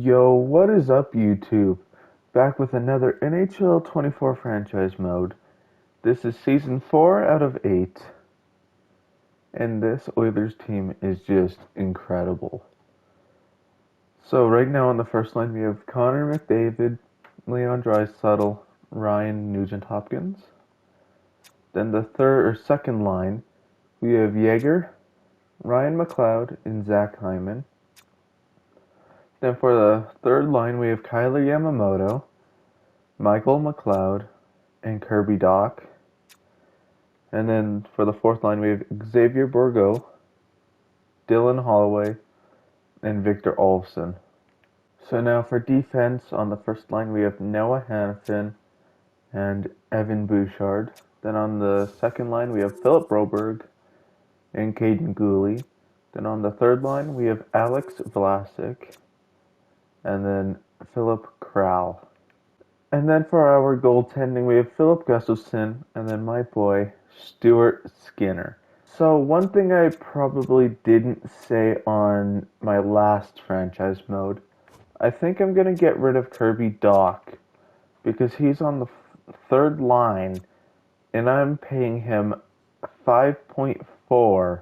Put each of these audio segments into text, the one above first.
Yo, what is up, YouTube? Back with another NHL 24 franchise mode. This is season 4 out of 8, and this Oilers team is just incredible. So, right now on the first line, we have Connor McDavid, Leon Draisaitl, Ryan Nugent-Hopkins. Then the second line, we have Yeager, Ryan McLeod, and Zach Hyman. Then for the third line, we have Kyler Yamamoto, Michael McLeod, and Kirby Dach. And then for the fourth line, we have Xavier Bourgault, Dylan Holloway, and Victor Olofsson. So now for defense, on the first line, we have Noah Hanifin and Evan Bouchard. Then on the second line, we have Philip Broberg and Caden Gooley. Then on the third line, we have Alex Vlasic and then Philip Kral. And then for our goaltending, we have Philip Gustafsson and then my boy, Stuart Skinner. So one thing I probably didn't say on my last franchise mode, I think I'm going to get rid of Kirby Dach because he's on the third line and I'm paying him 5.4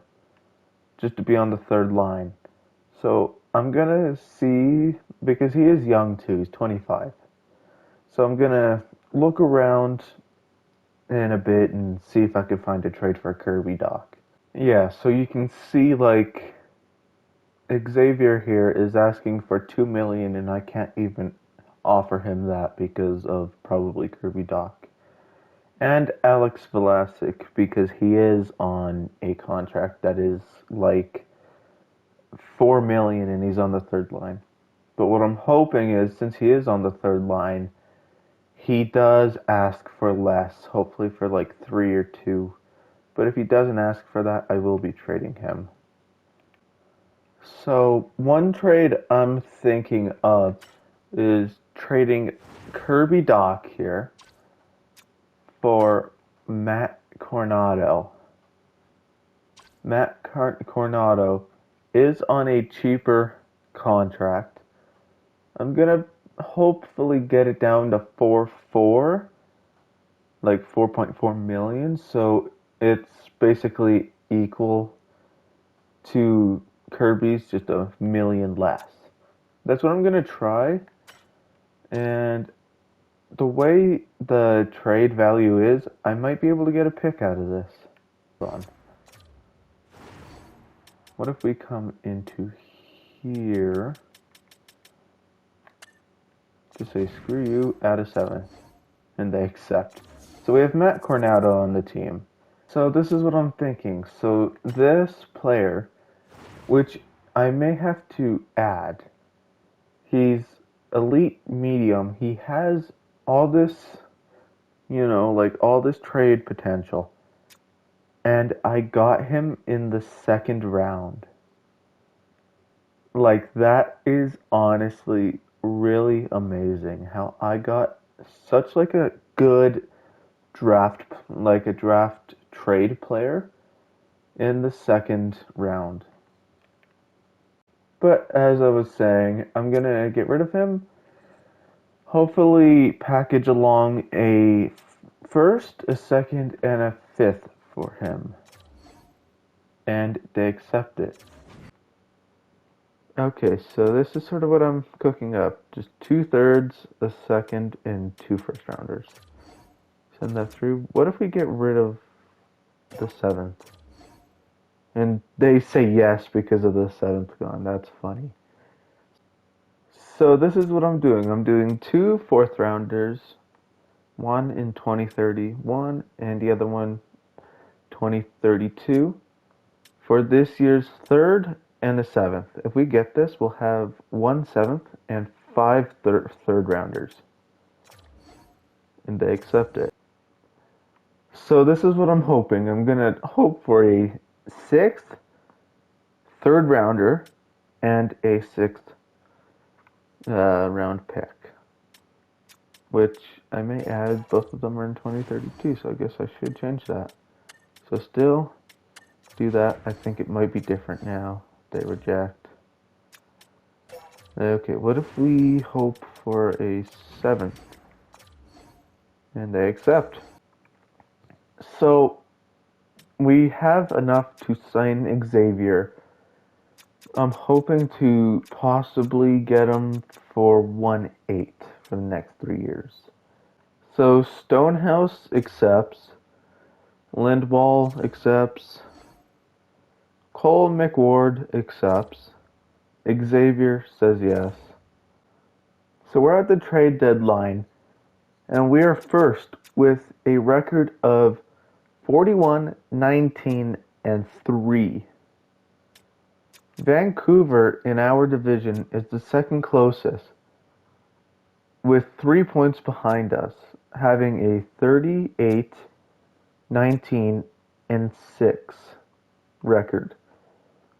just to be on the third line. So I'm going to see, because he is young too, he's 25. So I'm going to look around in a bit and see if I could find a trade for Kirby Dach. Yeah, so you can see like Xavier here is asking for $2 million and I can't even offer him that because of probably Kirby Dach. And Alex Vlasic because he is on a contract that is like $4 million and he's on the third line. But what I'm hoping is, since he is on the third line, he does ask for less, hopefully for like 3 or 2. But if he doesn't ask for that, I will be trading him. So one trade I'm thinking of is trading Kirby Dach here for Matt Coronato. Matt Coronato is on a cheaper contract. I'm gonna hopefully get it down to 4.4, like 4.4 million, so it's basically equal to Kirby's, just $1 million less. That's what I'm gonna try, and the way the trade value is, I might be able to get a pick out of this. Hold on. What if we come into here? Just say, screw you, add a 7th. And they accept. So we have Matt Coronato on the team. So this is what I'm thinking. So this player, which I may have to add, he's elite medium. He has all this, like all this trade potential. And I got him in the second round. Like, that is honestly really amazing how I got such like a good draft trade player in the second round. But as I was saying, I'm gonna get rid of him, hopefully package along a first, a second, and a fifth for him, and they accept it. Okay, so this is sort of what I'm cooking up. Just 2/3, a second, and 2 first rounders. Send that through. What if we get rid of the 7th? And they say yes because of the 7th gone. That's funny. So this is what I'm doing. I'm doing 2 fourth rounders, one in 2031, and the other one 2032 for this year's third and the 7th. If we get this, we'll have 1 7th and 5 third rounders. And they accept it. So this is what I'm hoping. I'm going to hope for a 6th third rounder and a 6th round pick. Which I may add, both of them are in 2032, so I guess I should change that. So still do that. I think it might be different now. They reject. Okay, what if we hope for a 7th? And they accept. So we have enough to sign Xavier. I'm hoping to possibly get him for 1/8 for the next 3 years. So Stonehouse accepts. Lindwall accepts. Cole McWard accepts. Xavier says yes. So we're at the trade deadline, and we are first with a record of 41, 19, and 3. Vancouver in our division is the second closest, with 3 points behind us, having a 38, 19, and 6 record.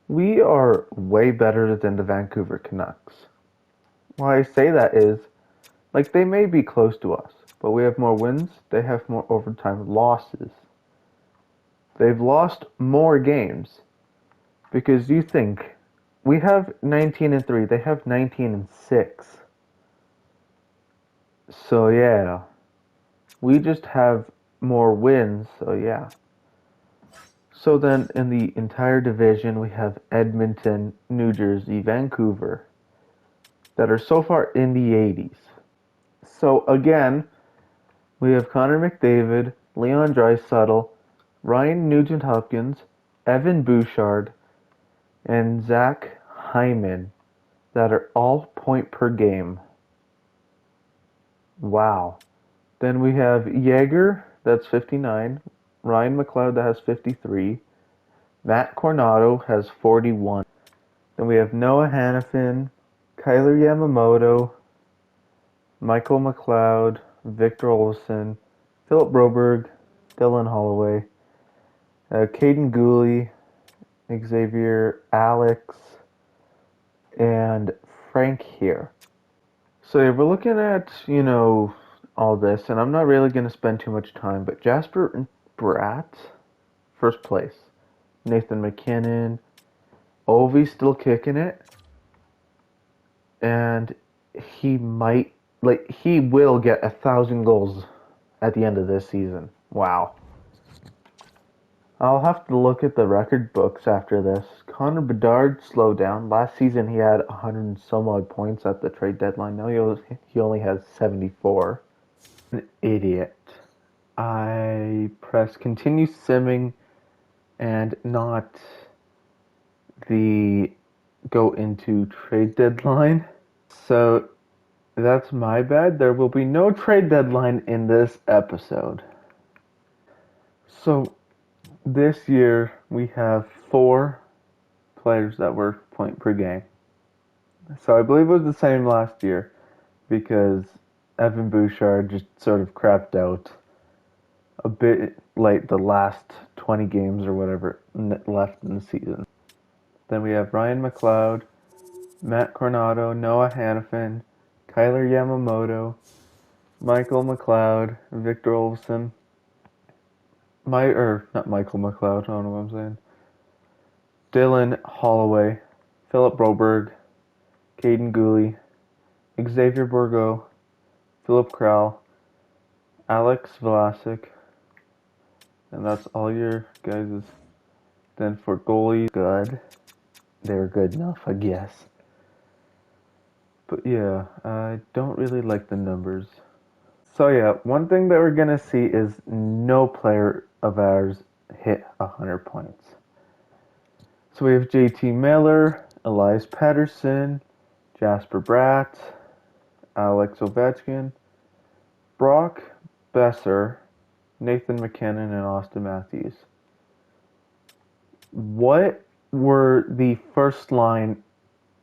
We are way better than the Vancouver Canucks. Why I say that is, like, they may be close to us, but we have more wins, they have more overtime losses. They've lost more games, because you think, we have 19 and 3, they have 19 and 6. So yeah, we just have more wins, so yeah. So then in the entire division, we have Edmonton, New Jersey, Vancouver, that are so far in the 80s. So again, we have Connor McDavid, Leon Draisaitl, Ryan Nugent-Hopkins, Evan Bouchard, and Zach Hyman that are all point per game. Wow. Then we have Yeager, that's 59, Ryan McLeod that has 53, Matt Coronato has 41. Then we have Noah Hannafin, Kyler Yamamoto, Michael McLeod, Victor Olofsson, Philip Broberg, Dylan Holloway, Caden Gooley, Xavier, Alex, and Frank here. So yeah, we're looking at, all this, and I'm not really going to spend too much time, but Jasper Bratt, first place. Nathan McKinnon, Ovi still kicking it, and he will get 1,000 goals at the end of this season. Wow. I'll have to look at the record books after this. Connor Bedard slowed down. Last season he had 100 and some odd points at the trade deadline. Now he only has 74. An idiot. I press continue simming and not the go into trade deadline. So that's my bad. There will be no trade deadline in this episode. So this year we have 4 players that were point per game. So I believe it was the same last year because Evan Bouchard just sort of crapped out a bit late the last 20 games or whatever left in the season. Then we have Ryan McLeod, Matt Coronato, Noah Hannafin, Kyler Yamamoto, Michael McLeod, Victor Olofsson, not Michael McLeod, I don't know what I'm saying. Dylan Holloway, Philip Broberg, Caden Gooley, Xavier Bourgault, Philip Kral, Alex Vlasic, and that's all your guys'. Then for goalies, good. They were good enough, I guess. But yeah, I don't really like the numbers. So yeah, one thing that we're gonna see is no player of ours hit 100 points. So we have JT Miller, Elias Pettersson, Jasper Bratt, Alex Ovechkin, Brock Besser, Nathan McKinnon, and Austin Matthews. What were the first line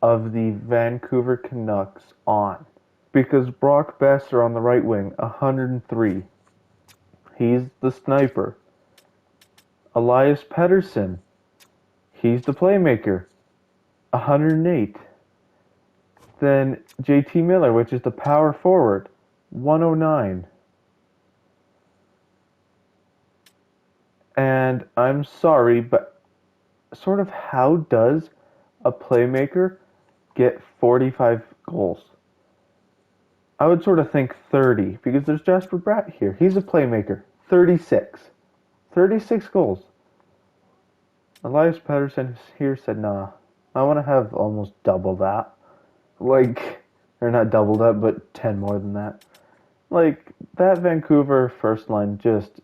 of the Vancouver Canucks on? Because Brock Besser on the right wing, 103. He's the sniper. Elias Pettersson, he's the playmaker, 108. Then JT Miller, which is the power forward, 109. And I'm sorry, but sort of how does a playmaker get 45 goals. I would sort of think 30 because there's Jasper Bratt here. He's a playmaker. 36. 36 goals. Elias Pettersson here said, nah, I want to have almost double that. Like, or not double that, but 10 more than that. Like, that Vancouver first line just,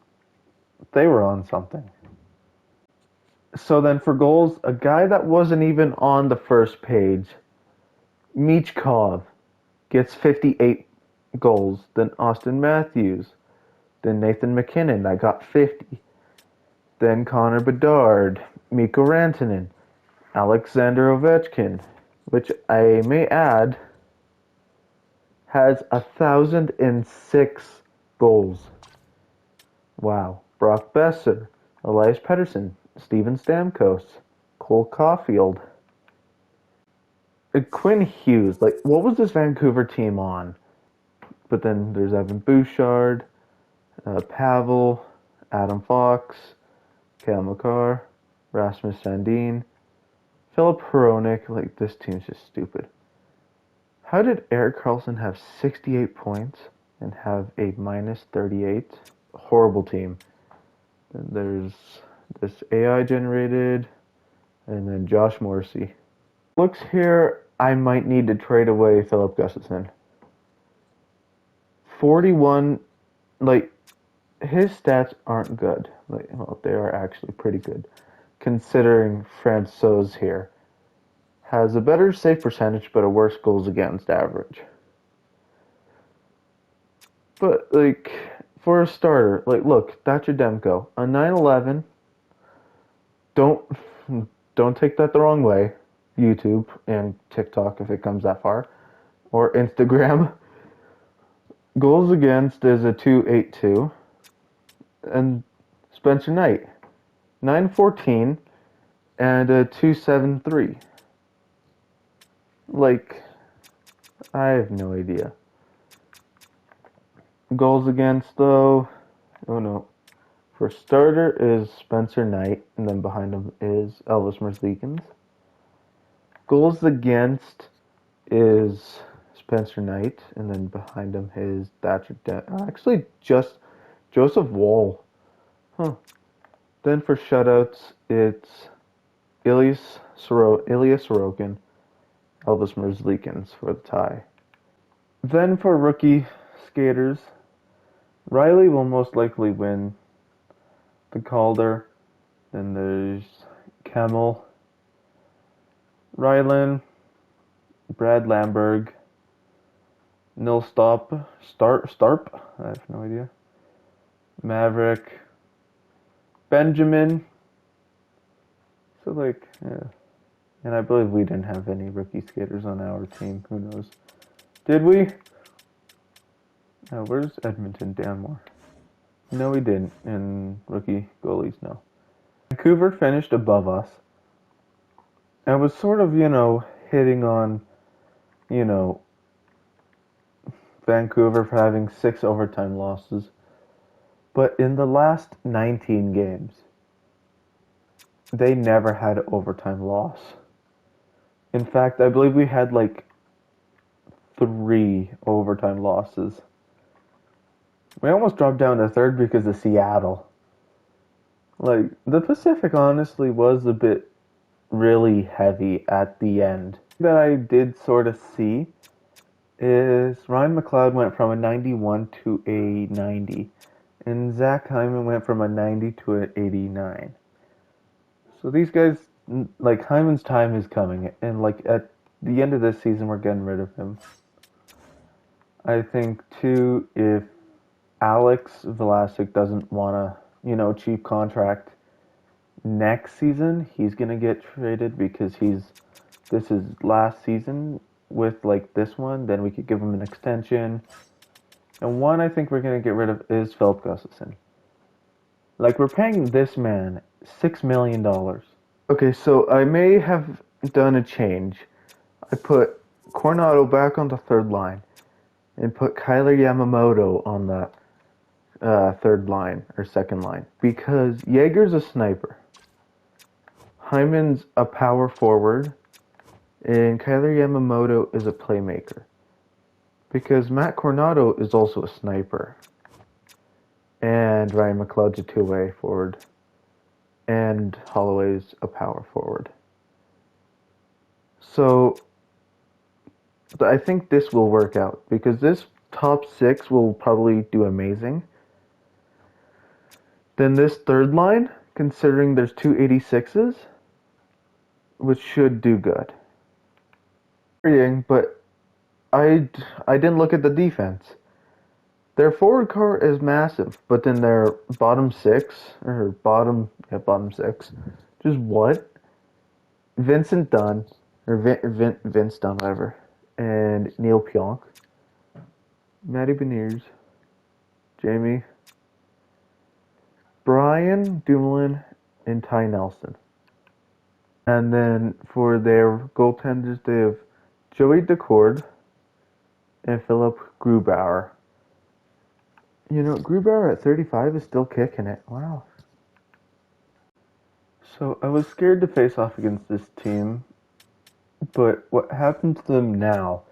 they were on something. So then for goals, a guy that wasn't even on the first page, Michkov, gets 58 goals. Then Austin Matthews. Then Nathan McKinnon, that got 50. Then Connor Bedard, Mikko Rantanen, Alexander Ovechkin, which I may add has 1,006 goals. Wow. Brock Besser, Elias Pettersson, Steven Stamkos, Cole Caulfield, Quinn Hughes. Like, what was this Vancouver team on? But then there's Evan Bouchard, Pavel, Adam Fox, Cale Makar, Rasmus Sandin, Philip Hronik. Like, this team's just stupid. How did Erik Karlsson have 68 points and have a minus 38? Horrible team. Then there's this AI generated, and then Josh Morrissey. Looks here, I might need to trade away Philip Gustafsson. 41, like, his stats aren't good. Like, well, they are actually pretty good, considering Francouz here has a better save percentage but a worse goals against average. But, like, for a starter, like, look, Thatcher Demko, a 9/11. Don't take that the wrong way. YouTube and TikTok if it comes that far, or Instagram. Goals against is a 2.82, and Spencer Knight, 9.14 and a 2.73. Like, I have no idea. Goals against, though, oh no. For starter is Spencer Knight, and then behind him is Elvis Merzlikins. Goals against is Spencer Knight, and then behind him is actually just Joseph Woll. Huh. Then for shutouts, it's Ilya Sorokin, Elvis Merzlikins for the tie. Then for rookie skaters, Riley will most likely win the Calder. Then there's Kemmel, Rylan, Brad Lamberg, Nil Starp, I have no idea, Maverick, Benjamin. So, like, yeah. And I believe we didn't have any rookie skaters on our team. Who knows? Did we? Where's Edmonton Danmore? No, we didn't. And rookie goalies, no. Vancouver finished above us. And was sort of, hitting on, Vancouver for having 6 overtime losses. But in the last 19 games, they never had an overtime loss. In fact, I believe we had like 3 overtime losses. We almost dropped down to 3rd because of Seattle. Like, the Pacific honestly was a bit really heavy at the end. That I did sort of see is Ryan McLeod went from a 91 to a 90. And Zach Hyman went from a 90 to an 89. So these guys, like, Hyman's time is coming. And, like, at the end of this season, we're getting rid of him. I think, too, if Alex Vlasic doesn't want a, cheap contract next season, he's going to get traded because this is last season with, like, this one. Then we could give him an extension. And one I think we're going to get rid of is Philip Gustafsson. Like, we're paying this man $6 million. Okay, so I may have done a change. I put Coronado back on the 3rd line and put Kyler Yamamoto on the 3rd line or 2nd line because Yeager's a sniper. Hyman's a power forward And Kyler Yamamoto is a playmaker. Because Matt Coronado is also a sniper. And Ryan McLeod's a two-way forward. And Holloway's a power forward. So I think this will work out because this top six will probably do amazing. Then this third line, considering there's two 86s, which should do good. But I didn't look at the defense. Their forward core is massive, but then their bottom six, just what? Vincent Dunn, or Vince Dunn, whatever, and Neil Pionk, Matty Beniers, Jamie, Brian Dumoulin, and Ty Nelson. And then for their goaltenders, they have Joey Decord and Philip Grubauer. You know, Grubauer at 35 is still kicking it. Wow. So I was scared to face off against this team, but what happened to them now?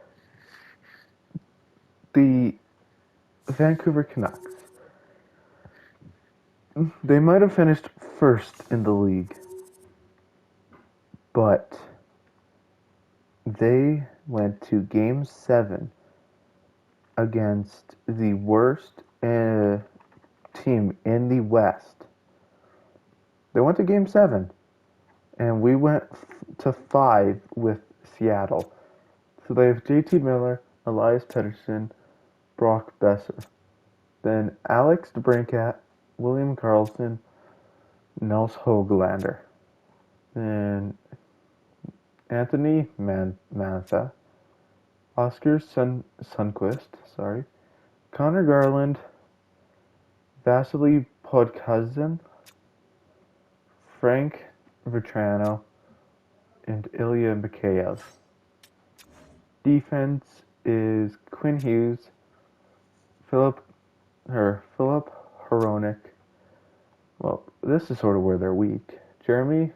The Vancouver Canucks. They might have finished first in the league, but they went to Game 7 against the worst team in the West. They went to Game 7, and we went to 5 with Seattle. So they have JT Miller, Elias Pettersson, Brock Besser. Then Alex DeBrincat, William Karlsson, Nels Hoglander. And Anthony Mantha, Oscar Sundqvist, Connor Garland, Vasily Podkazin, Frank Vetrano, and Ilya Mikheyev. Defense is Quinn Hughes, Philip Hronek. Well, this is sort of where they're weak. Jeremy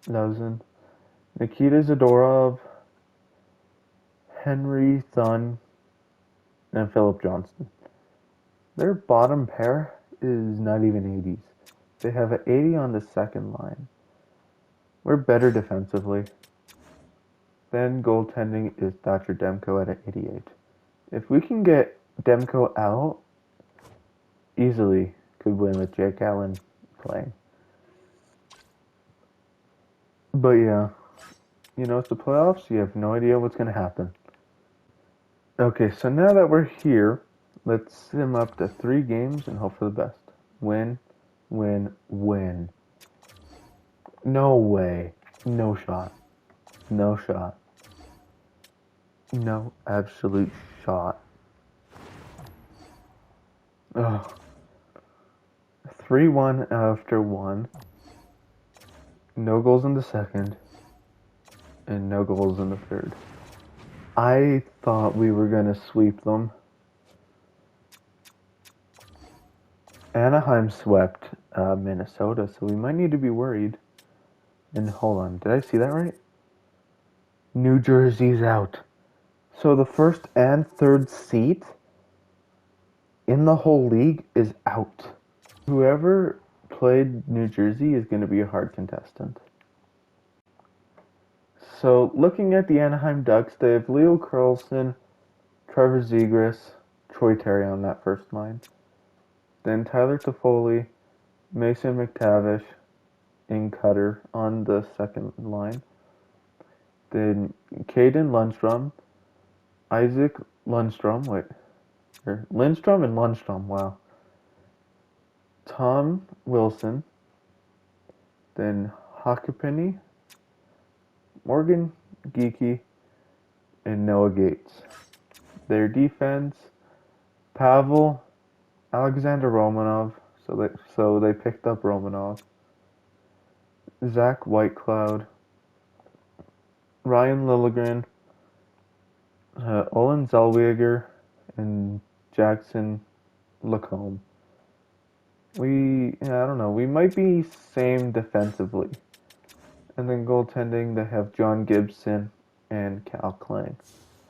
Lozin, Nikita Zadorov, Henry Thun, and Philip Johnston. Their bottom pair is not even 80s. They have an 80 on the second line. We're better defensively. Then goaltending is Thatcher Demko at an 88. If we can get Demko out, easily could win with Jake Allen playing. But yeah, you know, it's the playoffs. You have no idea what's going to happen. Okay, so now that we're here, let's sim up to 3 games and hope for the best. Win, win, win. No way. No shot. No shot. No absolute shot. Ugh. 3-1 after 1. No goals in the second. And no goals in the third. I thought we were going to sweep them. Anaheim swept Minnesota, so we might need to be worried. And hold on, did I see that right? New Jersey's out. So the first and third seat in the whole league is out. Whoever played New Jersey is going to be a hard contestant. So looking at the Anaheim Ducks, they have Leo Carlson, Trevor Zegras, Troy Terry on that first line. Then Tyler Toffoli, Mason McTavish, and Cutter on the second line. Then Caden Lundstrom, Isaac Lundstrom, Lindstrom and Lundstrom, wow. Tom Wilson, then Hockapinny, Morgan Geekie, and Noah Gates. Their defense, Pavel, Alexander Romanov, so they picked up Romanov, Zach Whitecloud, Ryan Liljegren, Olin Zellweger, and Jackson Lacombe. I don't know, we might be same defensively. And then goaltending, they have John Gibson, and Cal Klein.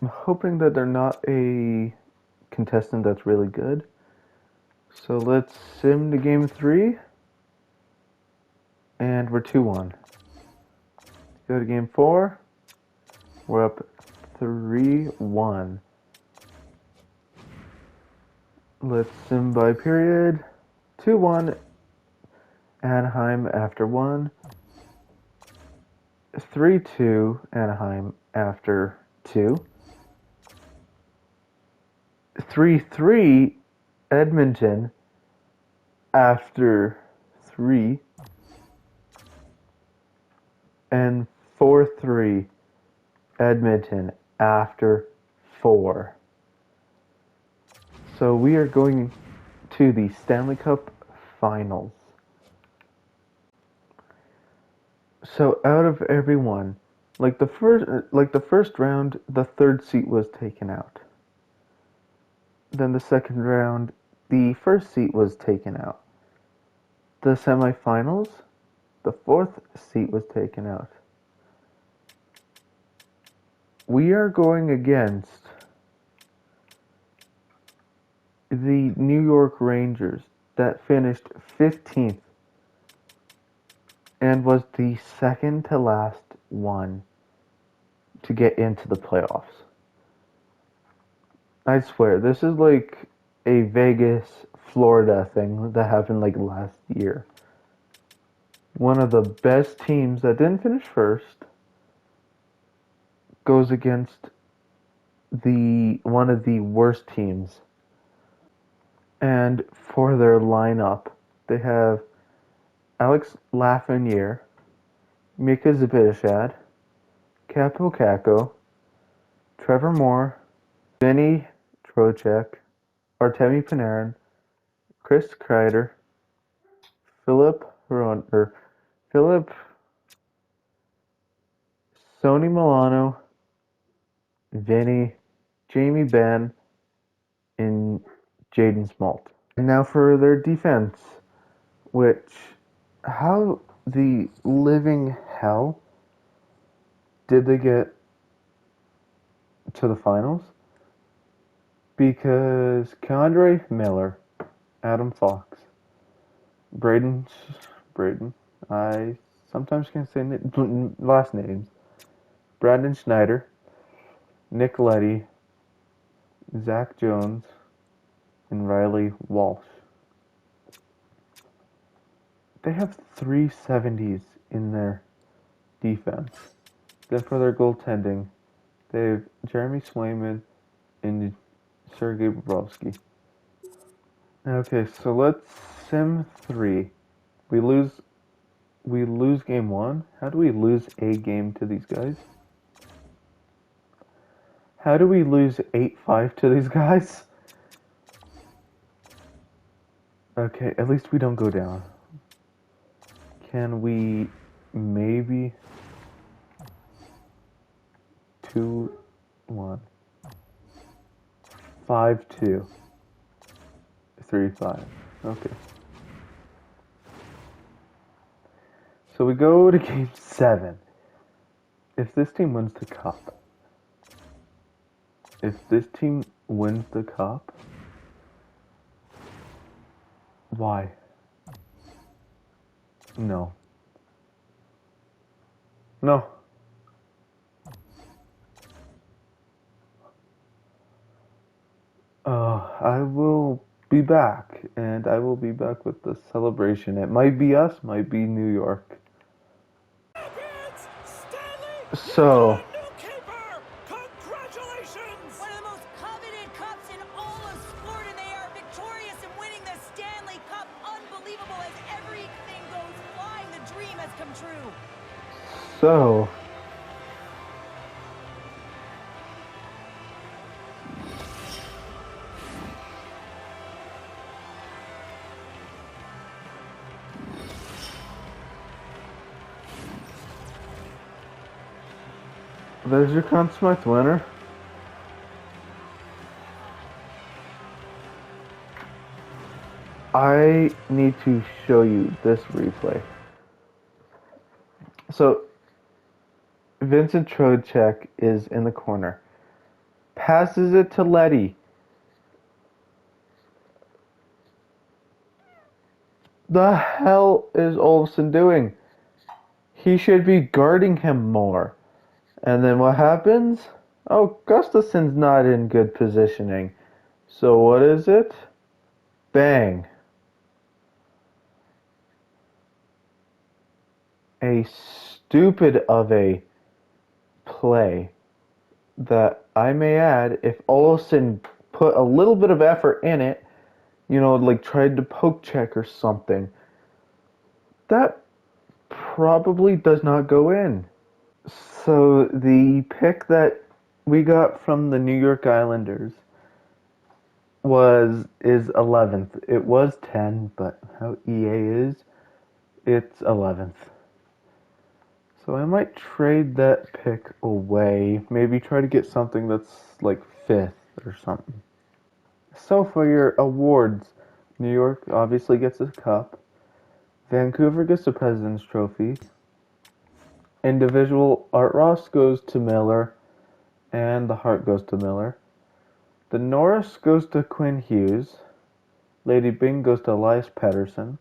I'm hoping that they're not a contestant that's really good. So let's sim to game 3. And we're 2-1. Go to game 4. We're up 3-1. Let's sim by period. 2-1. Anaheim after 1. 3-2 Anaheim after 2. 3-3 Edmonton after 3. And 4-3 Edmonton after 4. So we are going to the Stanley Cup Finals. So out of everyone, like the first round, the third seat was taken out. Then the second round, the first seat was taken out. The semifinals, the fourth seat was taken out. We are going against the New York Rangers that finished 15th and was the second to last one to get into the playoffs. I swear, this is like a Vegas, Florida thing that happened like last year. One of the best teams that didn't finish first goes against one of the worst teams. And for their lineup, they have Alex Lafreniere, Mika Zibanejad, Kaapo Kakko, Trevor Moore, Vinny Trocheck, Artemi Panarin, Chris Kreider, Philip Sonny Milano, Vinny, Jamie Benn, and Jaden Smolt. And now for their defense, which, how the living hell did they get to the finals? Because K'Andre Miller, Adam Fox, Braden, I sometimes can't say last names, Brandon Schneider, Nick Leddy, Zach Jones, and Riley Walsh. They have 370s in their defense. Then for their goaltending, they have Jeremy Swayman and Sergei Bobrovsky. Okay, so let's sim 3. We lose game 1. How do we lose a game to these guys? How do we lose 8-5 to these guys? Okay, at least we don't go down. Can we maybe 2-1, 5-2, 3-5. Okay. So we go to game 7. If this team wins the cup, why? No. I will be back, and I will be back with the celebration. It might be us, might be New York. So, congratulations! One of the most coveted cups in all of sport, and they are victorious in winning the Stanley Cup. Unbelievable as everything goes flying. The dream has come true. So, there's your Conn Smythe winner. I need to show you this replay. So, Vincent Trocheck is in the corner. Passes it to Letty. The hell is Olsen doing? He should be guarding him more. And then what happens? Oh, Gustafsson's not in good positioning. So what is it? Bang. A stupid of a play that I may add, if Olsen put a little bit of effort in it, like tried to poke check or something, that probably does not go in. So the pick that we got from the New York Islanders is 11th. It was 10, but how EA is, it's 11th. So I might trade that pick away. Maybe try to get something that's like 5th or something. So for your awards, New York obviously gets a cup. Vancouver gets the President's Trophy. Individual Art Ross goes to Miller, and the Hart goes to Miller. The Norris goes to Quinn Hughes. Lady Byng goes to Elias Pettersson.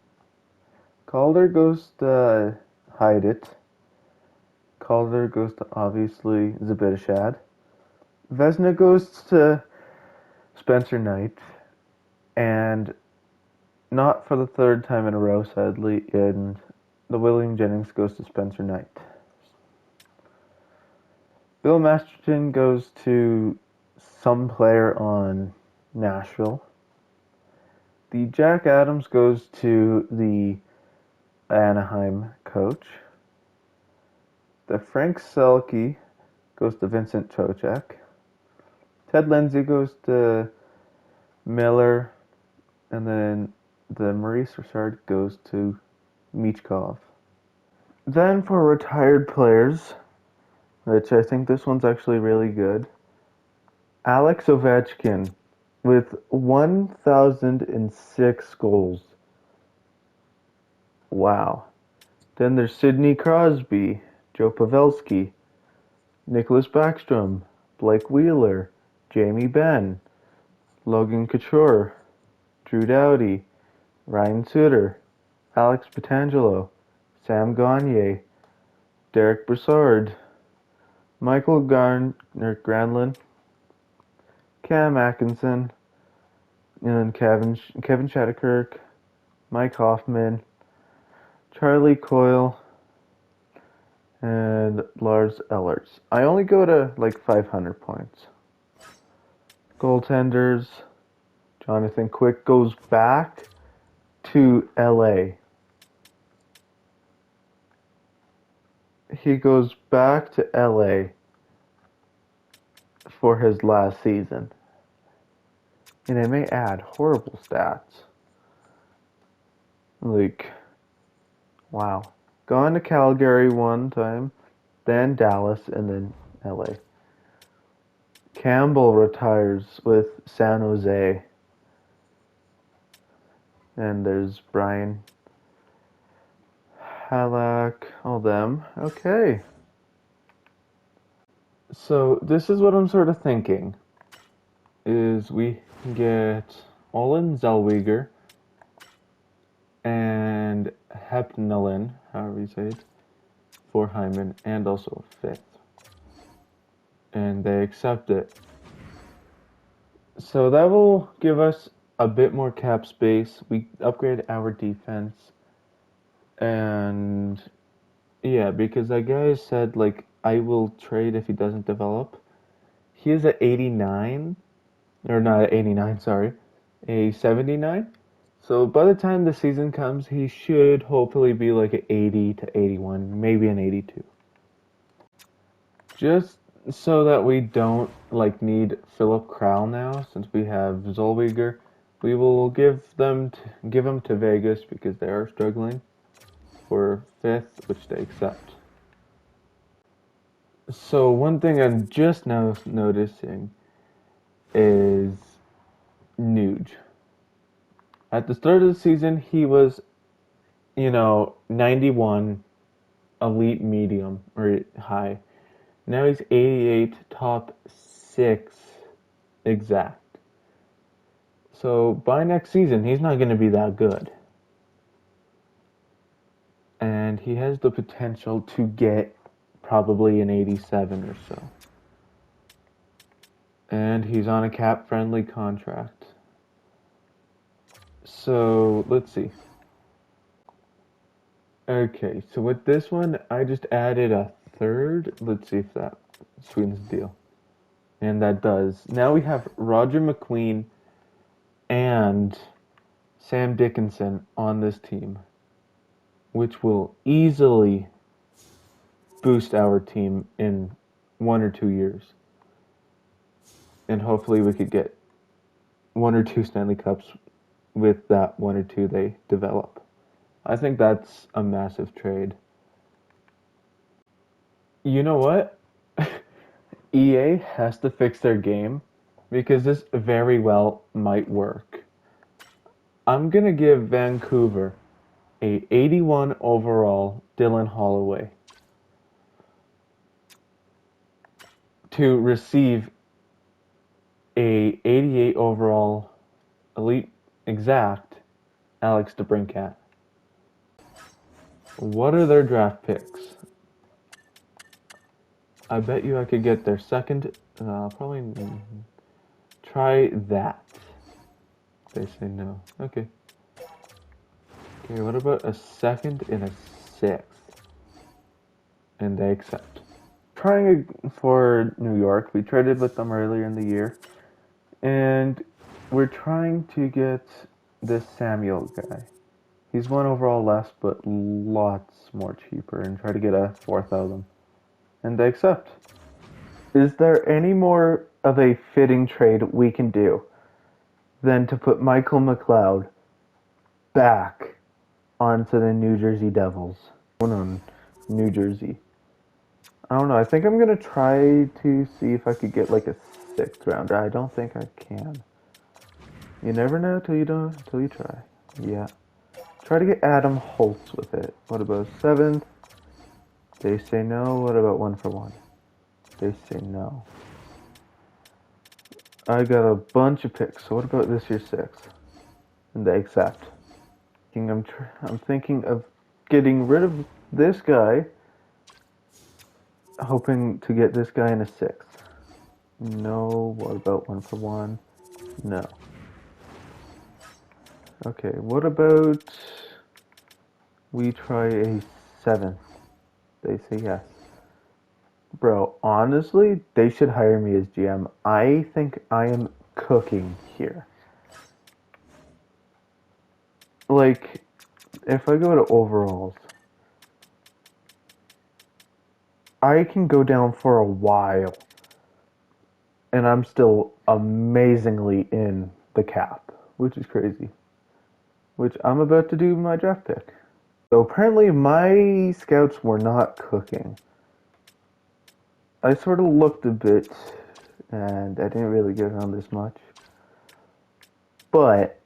Calder goes to Heidt. Calder goes to, obviously, Zibanejad. Vezina goes to Spencer Knight. And not for the third time in a row, sadly, and the William Jennings goes to Spencer Knight. Bill Masterton goes to some player on Nashville. The Jack Adams goes to the Anaheim coach. The Frank Selke goes to Vincent Trocheck. Ted Lindsay goes to Miller. And then the Maurice Richard goes to Michkov. Then for retired players, which I think this one's actually really good, Alex Ovechkin with 1,006 goals. Wow. Then there's Sidney Crosby, Joe Pavelski, Nicholas Backstrom, Blake Wheeler, Jamie Benn, Logan Couture, Drew Doughty, Ryan Suter, Alex Pietrangelo, Sam Gagner, Derek Brassard, Michael Granlund, Cam Atkinson, and Kevin Shattenkirk, Mike Hoffman, Charlie Coyle, and Lars Ellerts. I only go to like 500 points. Goaltenders, Jonathan Quick goes back to LA. He goes back to LA for his last season. And I may add horrible stats. Like, wow. Gone to Calgary one time, then Dallas, and then LA. Campbell retires with San Jose. And there's Brian Halak, all them. Okay. So this is what I'm sort of thinking. Is we get Olen Zellweger and Hepnalin, however you say it, for Hyman, and also a 5th. And they accept it. So that will give us a bit more cap space. We upgrade our defense. And yeah, because that guy said, like, I will trade if he doesn't develop. He is at 89. Or not at 89, sorry. A 79. So by the time the season comes, he should hopefully be like an 80 to 81, maybe an 82. Just so that we don't like need Philip Král now, since we have Zellweger, we will give him to Vegas because they are struggling for 5th, which they accept. So one thing I'm just now noticing is Nuge. At the start of the season, he was, 91, elite medium, or high. Now he's 88, top 6 exact. So by next season, he's not going to be that good. And he has the potential to get probably an 87 or so. And he's on a cap-friendly contract. So, let's see. Okay, so with this one, I just added a third. Let's see if that sweetens the deal. And that does. Now we have Roger McQueen and Sam Dickinson on this team, which will easily boost our team in 1 or 2 years. And hopefully we could get 1 or 2 Stanley Cups with that 1 or 2 they develop. I think that's a massive trade. You know what? EA has to fix their game because this very well might work. I'm going to give Vancouver a 81 overall Dylan Holloway to receive a 88 overall elite exact Alex DeBrincat. What are their draft picks? I bet you I could get their second. Probably try that. They say no. Okay. Okay, what about a second and a 6th? And they accept. Trying for New York. We traded with them earlier in the year. And we're trying to get this Samuel guy. He's 1 overall less, but lots more cheaper. And try to get a 4th out of them. And they accept. Is there any more of a fitting trade we can do than to put Michael McLeod back onto the New Jersey Devils? On New Jersey. I don't know. I think I'm going to try to see if I could get like a 6th rounder. I don't think I can. You never know till you try. Yeah. Try to get Adam Holtz with it. What about 7th? They say no. What about 1 for 1? They say no. I got a bunch of picks. So what about this year's 6th? And they accept. I'm thinking of getting rid of this guy, hoping to get this guy in a 6th. No. What about 1 for 1? No. Okay. What about we try a 7th? They say yes. Bro, honestly, they should hire me as GM. I think I am cooking here. Like, if I go to overalls, I can go down for a while, and I'm still amazingly in the cap, which is crazy. Which I'm about to do my draft pick. So apparently my scouts were not cooking. I sort of looked a bit, and I didn't really get around this much. But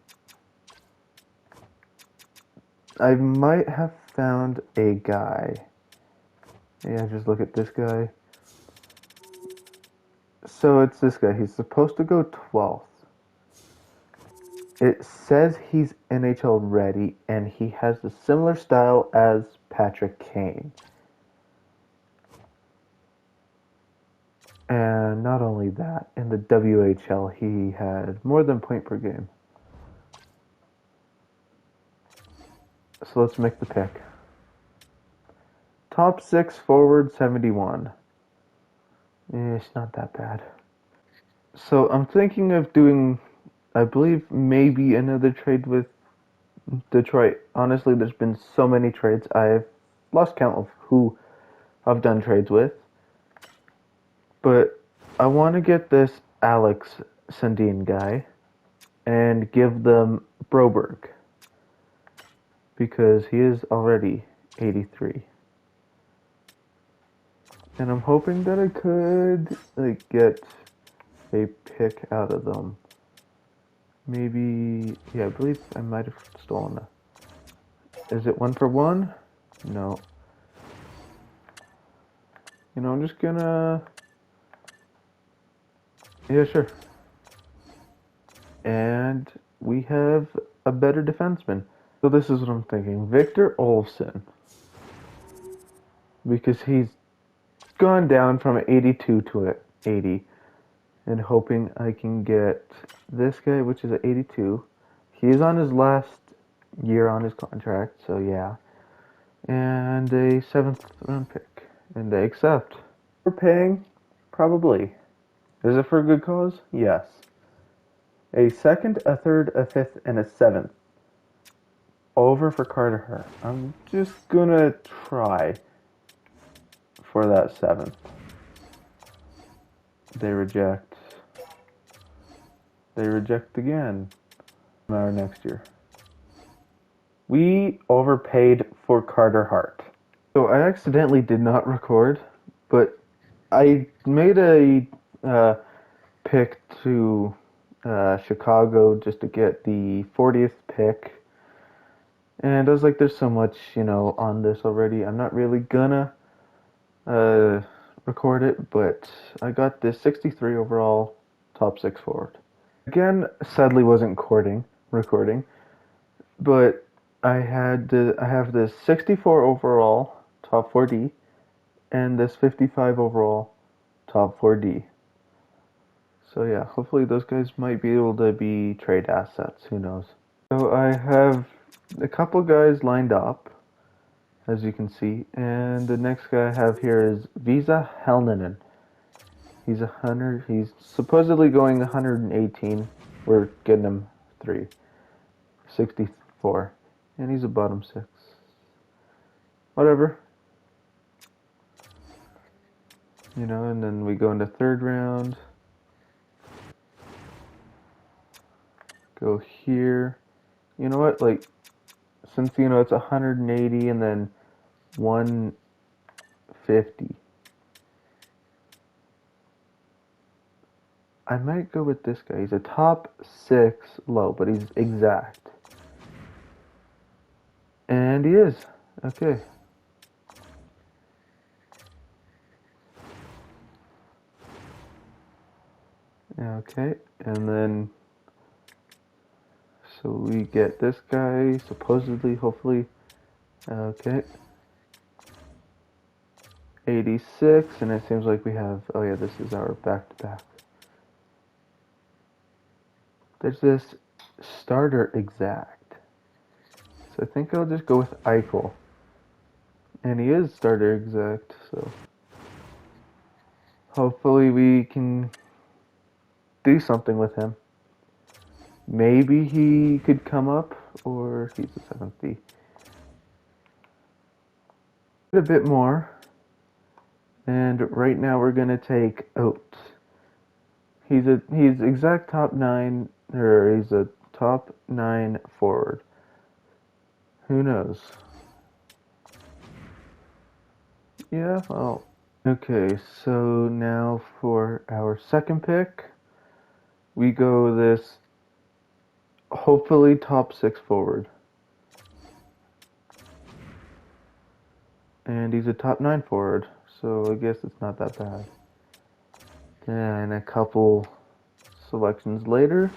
I might have found a guy. Yeah, just look at this guy. So it's this guy. He's supposed to go 12th. It says he's NHL ready, and he has a similar style as Patrick Kane. And not only that, in the WHL, he had more than point per game. So let's make the pick. Top 6 forward, 71. It's not that bad. So I'm thinking of doing, I believe, maybe another trade with Detroit. Honestly, there's been so many trades. I've lost count of who I've done trades with. But I want to get this Alex Sandin guy and give them Broberg because he is already 83. And I'm hoping that I could get a pick out of them. Maybe, yeah, I believe I might have stolen that. Is it 1 for 1? No. You know, I'm just gonna... Yeah, sure. And we have a better defenseman. So this is what I'm thinking. Victor Olofsson. Because he's gone down from 82 to 80. And hoping I can get this guy, which is at 82. He's on his last year on his contract, so yeah. And a 7th round pick. And they accept. We're paying? Probably. Is it for a good cause? Yes. A 2nd, a 3rd, a 5th, and a 7th. Over for Carter Hart. I'm just gonna try for that 7th. They reject. They reject again. Our next year. We overpaid for Carter Hart. So I accidentally did not record, but I made a pick to Chicago just to get the 40th pick. And I was like, there's so much, you know, on this already. I'm not really gonna record it, but I got this 63 overall top 6 forward. Again, sadly wasn't recording, but I have this 64 overall top 4D and this 55 overall top 4D. So yeah, hopefully those guys might be able to be trade assets, who knows. So I have a couple guys lined up, as you can see, and the next guy I have here is Vesa Helninen. He's he's supposedly going 118. We're getting him 64. And he's a bottom 6. Whatever. You know, and then we go into 3rd round. Go here. You know what? Like, since, you know, it's 180 and then 150. I might go with this guy. He's a top 6 low, but he's exact. And he is. Okay. Okay, and then so we get this guy, supposedly, hopefully. Okay. 86, and it seems like we have, oh yeah, this is our back-to-back. There's this starter exact. So I think I'll just go with Eichel. And he is starter exact, so hopefully we can do something with him. Maybe he could come up, or he's a 7th D. A bit more. And right now we're gonna take Oates. He's exact top 9, or he's a top 9 forward. Who knows? Yeah, well. Okay, so now for our 2nd pick, we go this hopefully top 6 forward. And he's a top 9 forward, so I guess it's not that bad. Then a couple selections later,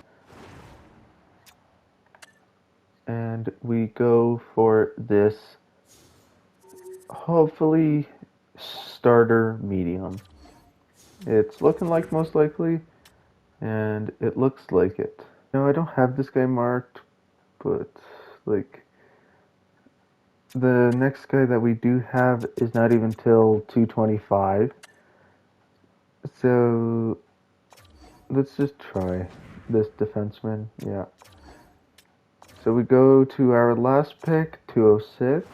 and we go for this hopefully starter medium. It's looking like most likely, and it looks like it. No, I don't have this guy marked, but like the next guy that we do have is not even till 225. So let's just try this defenseman. Yeah. So we go to our last pick, 206.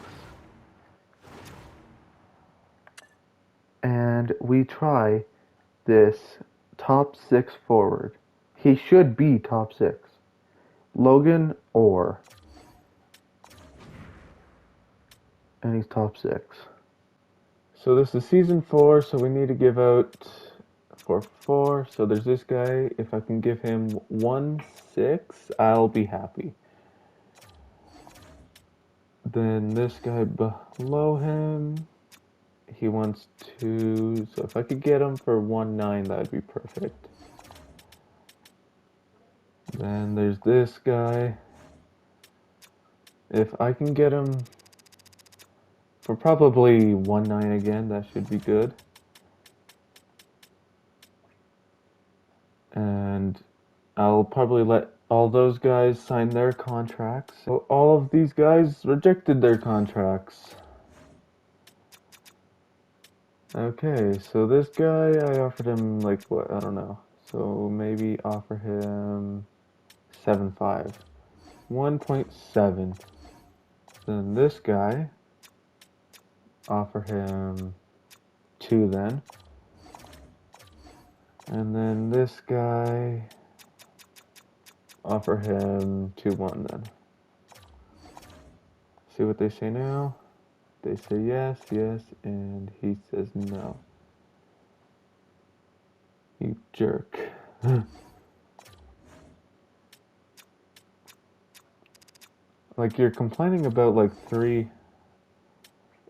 And we try this top 6 forward. He should be top 6. Logan Orr. And he's top 6. So this is season 4, so we need to give out for 4. So there's this guy. If I can give him 1-6, I'll be happy. Then this guy below him. he wants to, so if I could get him for 1.9, that would be perfect. Then there's this guy. If I can get him for probably 1.9 again, that should be good. And I'll probably let all those guys sign their contracts. So all of these guys rejected their contracts. Okay, so this guy, I offered him like what? I don't know. So maybe offer him 7.5. 1.7. Then this guy, offer him 2 then. And then this guy, offer him 2.1 then. See what they say now. They say yes, yes, and he says no. You jerk. Like, you're complaining about like 3,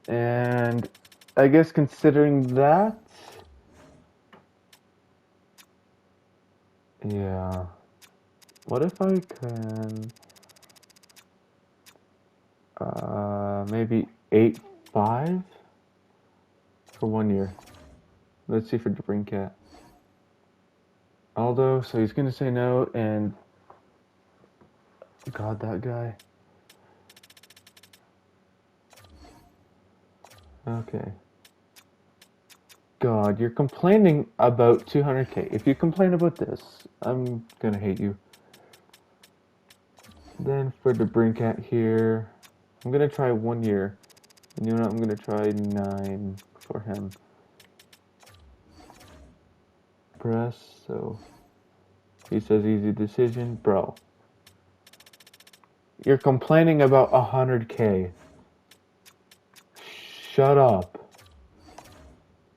and I guess considering that, yeah. What if I can maybe 8.5 for 1 year? Let's see for DeBrincat. Aldo, so he's gonna say no, and God, that guy. Okay. God, you're complaining about 200K. If you complain about this, I'm gonna hate you. Then for DeBrincat here, I'm gonna try 1 year. And you know what? I'm gonna try 9 for him. Press, so he says easy decision. Bro, you're complaining about 100K. Shut up.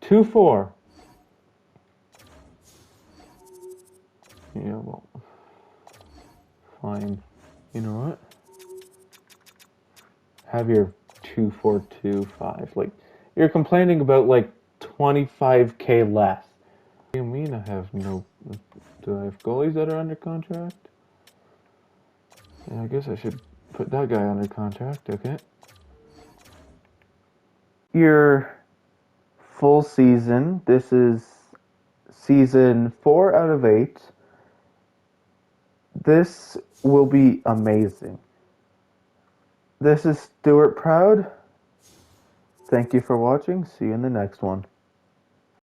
2.4. Yeah, well, fine. You know what? Have your 2.425. Like, you're complaining about like 25K less. What do you mean I have no? Do I have goalies that are under contract? Yeah, I guess I should put that guy under contract. Okay. Your full season. This is season 4 out of 8. This will be amazing. This is Stuart Proud. Thank you for watching. See you in the next one.